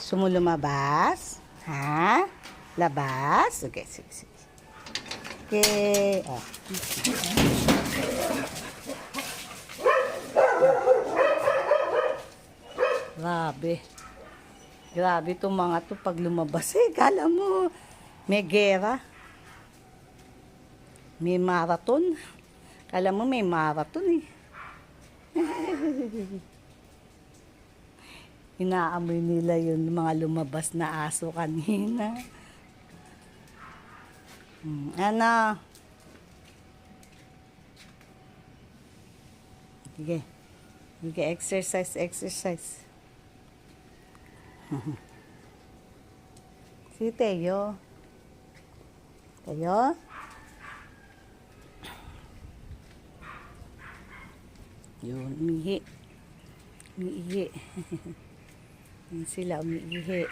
Gusto mo lumabas? Ha? Labas? Okay, sige, sige. Okay. Oh. Grabe. Grabe itong mga to pag lumabas eh. Kala mo, may gera. May marathon. Kala mo may marathon eh. Inaamoy nila yun, mga lumabas na aso kanina. Ano? Sige. Sige, exercise, exercise. Si Teo. Teo? Yun, umihi. Umiihi. Yun sila, umiihi.